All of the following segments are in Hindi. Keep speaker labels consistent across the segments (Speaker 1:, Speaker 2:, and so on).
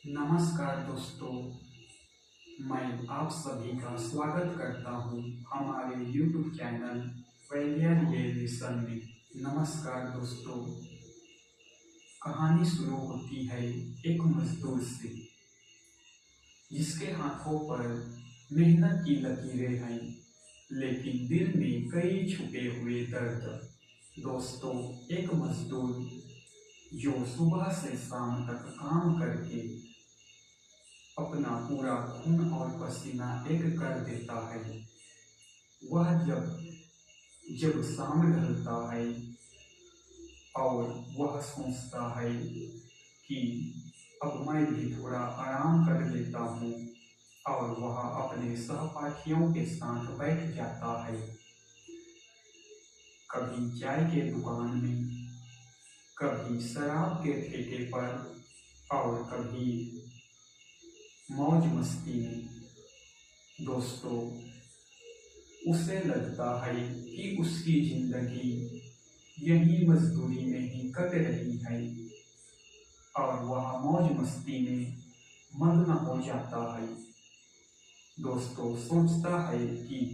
Speaker 1: नमस्कार दोस्तों, मैं आप सभी का स्वागत करता हूं हमारे YouTube चैनल फेलियर रियलाइजेशन में। नमस्कार दोस्तों, कहानी शुरू होती है एक मजदूर से जिसके हाथों पर मेहनत की लकीरें हैं, लेकिन दिल में कई छुपे हुए दर्द। दोस्तों, एक मजदूर जो सुबह से शाम तक काम करके अपना पूरा खून और पसीना एक कर देता है, वह जब जब शाम ढलता है और वह सोचता है कि अब मैं भी थोड़ा आराम कर लेता हूँ, और वह अपने सहपाठियों के साथ बैठ जाता है, कभी चाय के दुकान में, कभी शराब के ठेके पर, और कभी मौज मस्ती में। दोस्तों, उसे लगता है कि उसकी जिंदगी यही मजदूरी में ही कट रही है, और वह मौज मस्ती में मग्न हो जाता है। दोस्तों, सोचता है कि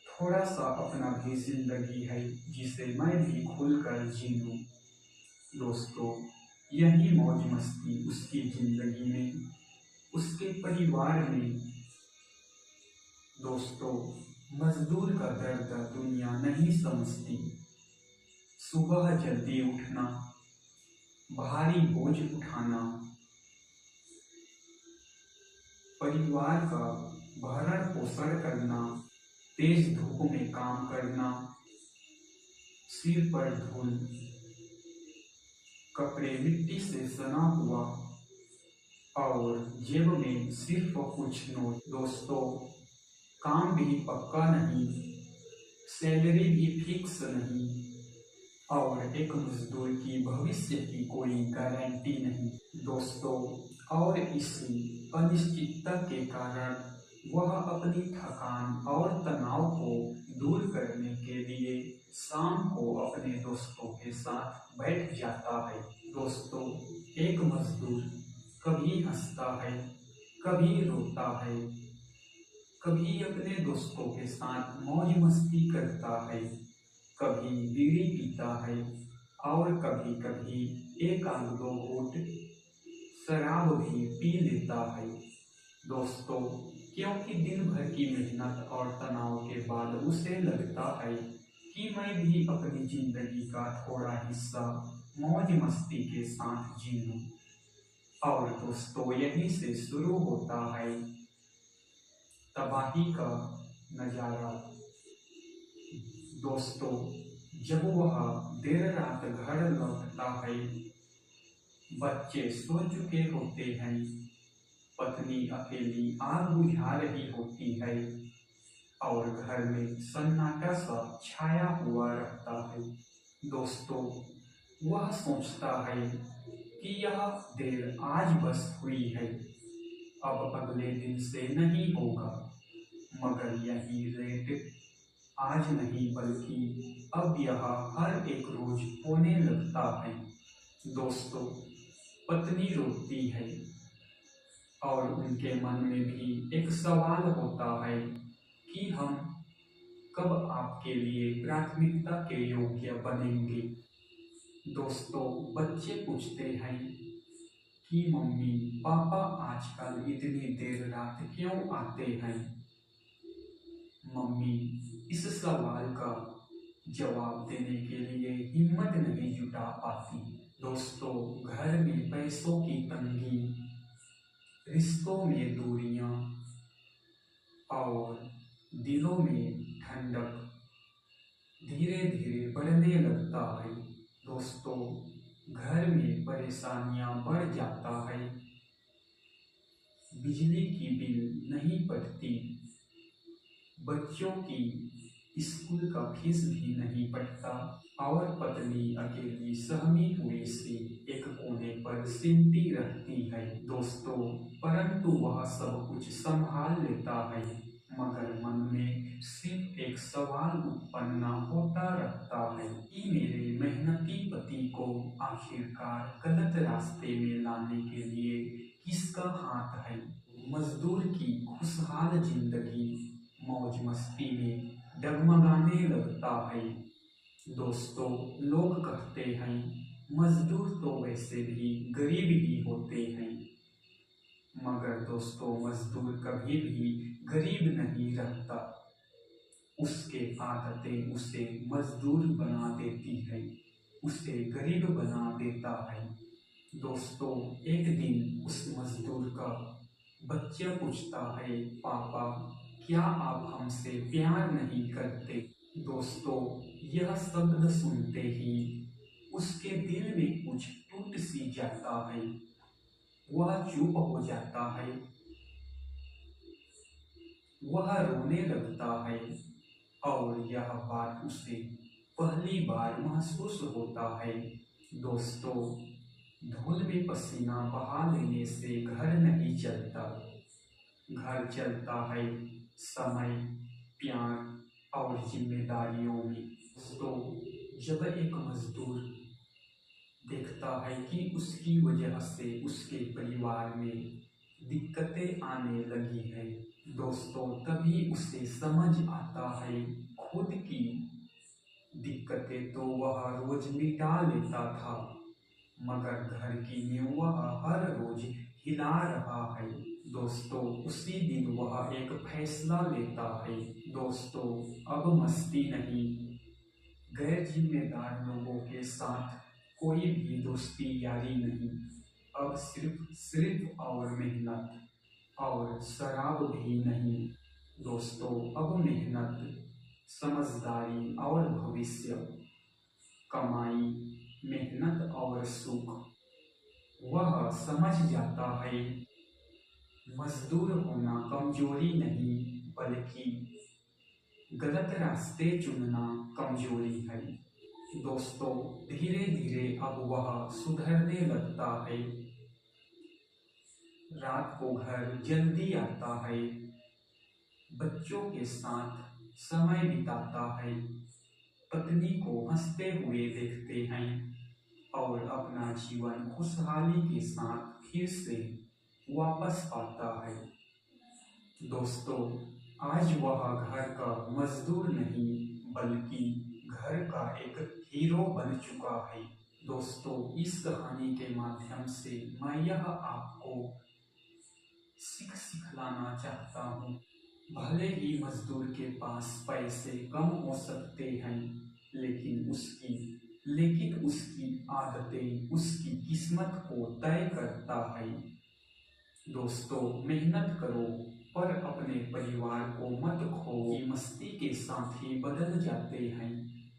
Speaker 1: थोड़ा सा अपना भी जिंदगी है जिसे मैं भी खुलकर जी लूं। दोस्तों, यही मौज मस्ती उसकी जिंदगी में, उसके परिवार में। दोस्तों, मजदूर का दर्द दुनिया नहीं समझती। सुबह जल्दी उठना, भारी बोझ उठाना, परिवार का भरण पोषण करना, तेज धूप में काम करना, सिर पर धूल, कपड़े मिट्टी से सना हुआ, और जेब में सिर्फ कुछ नोट। दोस्तों, काम भी पक्का नहीं, सैलरी भी फिक्स नहीं, और एक मजदूर की भविष्य की कोई गारंटी नहीं। दोस्तों, और इसी अनिश्चितता के कारण वह अपनी थकान और तनाव को दूर करने के लिए शाम को अपने दोस्तों के साथ बैठ जाता है। दोस्तों, एक मजदूर कभी हंसता है, कभी रोता है, कभी अपने दोस्तों के साथ मौज मस्ती करता है, कभी बीड़ी पीता है, और कभी कभी एक आध दो घूंट शराब भी पी लेता है। दोस्तों, क्योंकि दिन भर की मेहनत और तनाव के बाद उसे लगता है कि मैं भी अपनी जिंदगी का थोड़ा हिस्सा मौज मस्ती के साथ जी लूं। और दोस्तों, यहीं से शुरू होता है तबाही का नजारा। दोस्तों, जब वह देर रात घर लौटता है, बच्चे सो चुके होते हैं, पत्नी अकेली आग बुझा रही होती है, और घर में सन्नाटा सा छाया हुआ रहता है। दोस्तों, वह सोचता है कि यह देर आज बस हुई है, अब अगले दिन से नहीं होगा। मगर यही रेट आज नहीं बल्कि अब यह हर एक रोज होने लगता है। दोस्तों, पत्नी रोती है, और उनके मन में भी एक सवाल होता है कि हम कब आपके लिए प्राथमिकता के योग्य बनेंगे। दोस्तों, बच्चे पूछते हैं कि मम्मी पापा आजकल इतनी देर रात क्यों आते हैं। मम्मी इस सवाल का जवाब देने के लिए हिम्मत नहीं जुटा पाती। दोस्तों, घर में पैसों की तंगी, रिश्तों में दूरियां, और दिलों में ठंडक धीरे धीरे बढ़ने लगता है। दोस्तों, घर में परेशानियां बढ़ जाता है, बिजली की बिल नहीं पड़ती, बच्चों की स्कूल का फीस भी नहीं पड़ता, और पत्नी अकेली सहमी हुई सी एक कोने पर सिमटी रहती है। दोस्तों, परंतु वह सब कुछ संभाल लेता है, मगर मन में सिर्फ एक सवाल उत्पन्न होता रहता है कि मेरे मेहनती पति को आखिरकार गलत रास्ते में लाने के लिए किस किसका हाथ है। मजदूर की खुशहाल जिंदगी मौज मस्ती में डगमगाने लगता है। दोस्तों, लोग कहते हैं मजदूर तो वैसे भी गरीब ही होते हैं, मगर दोस्तों मजदूर कभी भी गरीब नहीं रहता। उसके आदतें उसे मजदूर बना देती है, उसे गरीब बना देता है। दोस्तों, एक दिन उस मजदूर का बच्चा पूछता है, पापा क्या आप हमसे प्यार नहीं करते। दोस्तों, यह शब्द सुनते ही उसके दिल में कुछ टूट सी जाता है। वह चुप हो जाता है, वह रोने लगता है और यह बात उसे पहली बार महसूस होता है। दोस्तों, धूल में पसीना बहा लेने से घर नहीं चलता। घर चलता है समय, प्यार और जिम्मेदारियों में। दोस्तों, जब एक मजदूर देखता है कि उसकी वजह से उसके परिवार में दिक्कतें आने लगी है, दोस्तों तभी उसे समझ आता है खुद की दिक्कतें तो वह रोज मिटा लेता था, मगर घर की नींव वह हर रोज हिला रहा है। दोस्तों, उसी दिन वह एक फैसला लेता है। दोस्तों, अब मस्ती नहीं, गैर जिम्मेदार लोगों के साथ कोई भी दोस्ती यारी नहीं। अब सिर्फ और मेहनत और शराब भी नहीं। दोस्तों, अब मेहनत, समझदारी और भविष्य, कमाई, मेहनत और सुख। वह समझ जाता है मजदूर होना कमजोरी नहीं, बल्कि गलत रास्ते चुनना कमजोरी है। दोस्तों, धीरे धीरे अब वह सुधरने लगता है। रात को घर जल्दी आता है, बच्चों के साथ समय बिताता है, पत्नी को हंसते हुए देखते हैं और अपना जीवन खुशहाली के साथ फिर से वापस पाता है। दोस्तों, आज वह घर का मजदूर नहीं, बल्कि घर का एक हीरो बन चुका है। दोस्तों, इस कहानी के माध्यम से मैं यह आपको सिखलाना चाहता हूँ, भले ही मजदूर के पास पैसे कम हो सकते हैं, लेकिन उसकी आदतें उसकी किस्मत को तय करता है। दोस्तों, मेहनत करो पर अपने परिवार को मत खो। मस्ती के साथ ही बदल जाते हैं,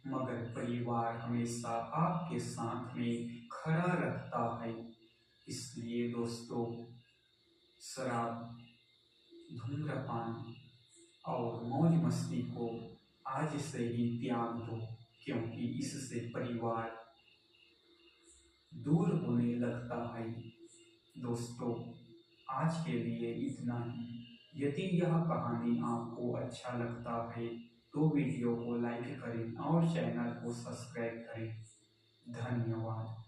Speaker 1: मगर परिवार हमेशा आपके साथ में खड़ा रहता है। इसलिए दोस्तों, शराब, धूम्रपान और मौज मस्ती को आज से ही त्याग दो, क्योंकि इससे परिवार दूर होने लगता है। दोस्तों, आज के लिए इतना ही। यदि यह कहानी आपको अच्छा लगता है तो वीडियो को लाइक करें और चैनल को सब्सक्राइब करें। धन्यवाद।